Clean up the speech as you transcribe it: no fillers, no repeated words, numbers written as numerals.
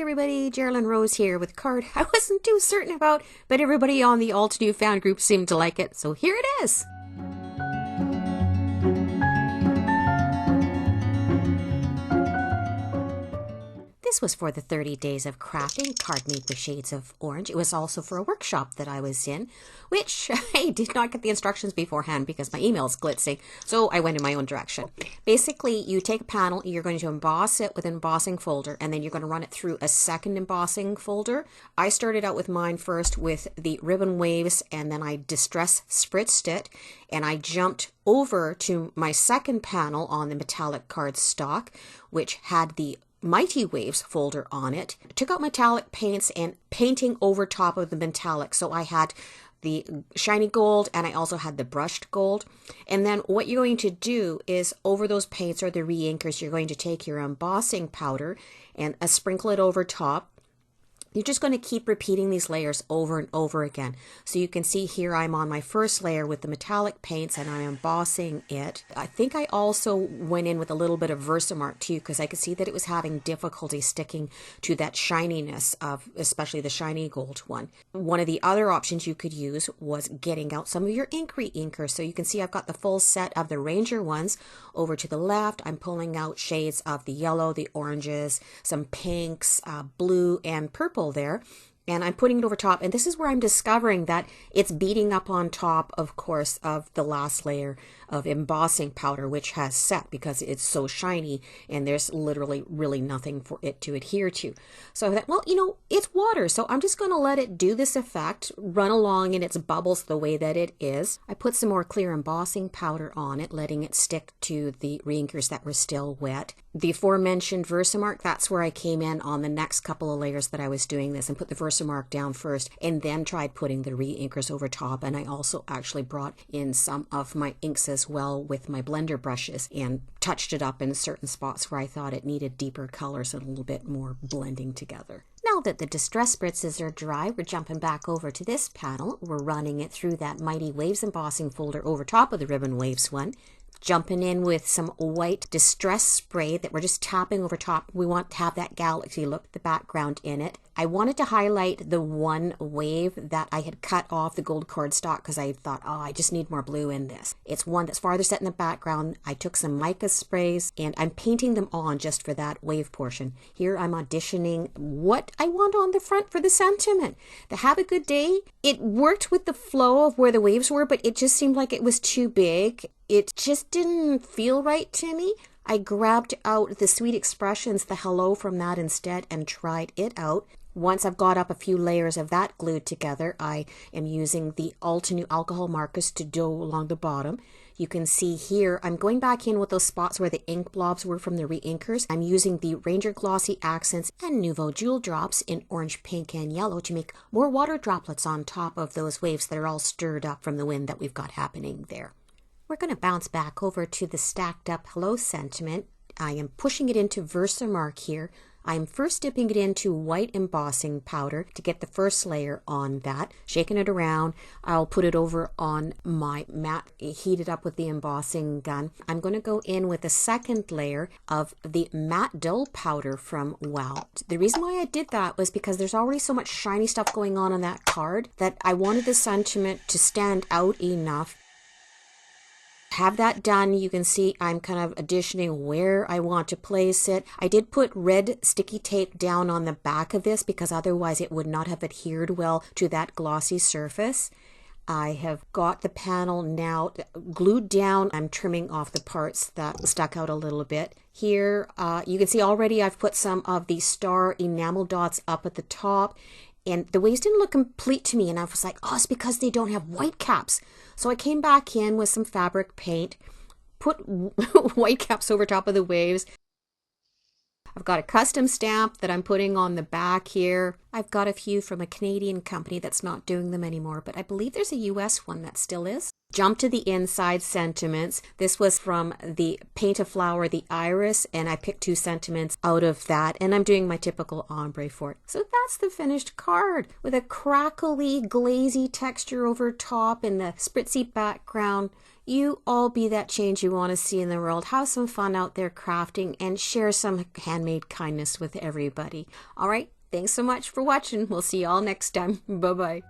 everybody, Geraldine Rose here with a card I wasn't too certain about, but everybody on the altenew fan group seemed to like it, so here it is. This was for the 30 days of crafting card made with shades of orange. It was also for a workshop that I was in, which I did not get the instructions beforehand because my email is glitzing, so I went in my own direction. Basically, you take a panel, you're going to emboss it with an embossing folder, and then you're going to run it through a second embossing folder. I started out with mine first with the ribbon waves, and then I distress spritzed it, and I jumped over to my second panel on the metallic cardstock, which had the Mighty Waves folder on it. Took out metallic paints and painting over top of the metallic. So I had the shiny gold and I also had the brushed gold. And then what you're going to do is over those paints or the re-inkers, you're going to take your embossing powder and sprinkle it over top. You're just going to keep repeating these layers over and over again. So you can see here I'm on my first layer with the metallic paints and I'm embossing it. I think I also went in with a little bit of Versamark too because I could see that it was having difficulty sticking to that shininess of especially the shiny gold one. One of the other options you could use was getting out some of your ink re-inkers. So you can see I've got the full set of the Ranger ones over to the left. I'm pulling out shades of the yellow, the oranges, some pinks, blue and purple there, and I'm putting it over top, and this is where I'm discovering that it's beating up on top, of course, of the last layer of embossing powder, which has set because it's so shiny and there's literally really nothing for it to adhere to. So I thought, well, you know, it's water, so I'm just going to let it do this effect, run along in its bubbles the way that it is. I put some more clear embossing powder on it, letting it stick to the re-inkers that were still wet. The aforementioned Versamark, that's where I came in on the next couple of layers that I was doing this and put the Versamark down first and then tried putting the re-inkers over top. And I also actually brought in some of my inks as well with my blender brushes and touched it up in certain spots where I thought it needed deeper colors and a little bit more blending together. Now that the distress spritzes are dry, we're jumping back over to this panel. We're running it through that Mighty Waves embossing folder over top of the Ribbon Waves one. Jumping in with some white distress spray that we're just tapping over top. We want to have that galaxy look, the background in it. I wanted to highlight the one wave that I had cut off the gold cardstock because I thought, oh, I just need more blue in this. It's one that's farther set in the background. I took some mica sprays and I'm painting them on just for that wave portion. Here I'm auditioning what I want on the front for the sentiment. The Have a Good Day, it worked with the flow of where the waves were, but it just seemed like it was too big. It just didn't feel right to me. I grabbed out the Sweet Expressions, the hello from that instead, and tried it out. Once I've got up a few layers of that glued together, I am using the altenew alcohol markers to do along the bottom. You can see here, I'm going back in with those spots where the ink blobs were from the re-inkers. I'm using the Ranger Glossy Accents and Nouveau Jewel Drops in orange, pink, and yellow to make more water droplets on top of those waves that are all stirred up from the wind that we've got happening there. We're going to bounce back over to the stacked up hello sentiment. I am pushing it into Versamark here. I'm first dipping it into white embossing powder to get the first layer on that, shaking it around. I'll put it over on my mat, heat it up with the embossing gun. I'm going to go in with a second layer of the matte dull powder from Wow. The reason why I did that was because there's already so much shiny stuff going on that card that I wanted the sentiment to stand out enough. Have that done. You can see I'm kind of auditioning where I want to place it. I did put red sticky tape down on the back of this because otherwise it would not have adhered well to that glossy surface. I have got the panel now glued down. I'm trimming off the parts that stuck out a little bit. Here you can see already I've put some of the star enamel dots up at the top. And the waves didn't look complete to me, and I was like, oh, it's because they don't have white caps. So I came back in with some fabric paint, put white caps over top of the waves. I've got a custom stamp that I'm putting on the back here. I've got a few from a Canadian company that's not doing them anymore, but I believe there's a US one that still is. Jump to the inside sentiments. This was from the Paint a Flower, the Iris, and I picked 2 sentiments out of that, and I'm doing my typical ombre for it. So that's the finished card with a crackly, glazy texture over top and the spritzy background. you all be that change you want to see in the world. Have some fun out there crafting and share some handmade kindness with everybody. All right, thanks so much for watching. We'll see you all next time. Bye-bye.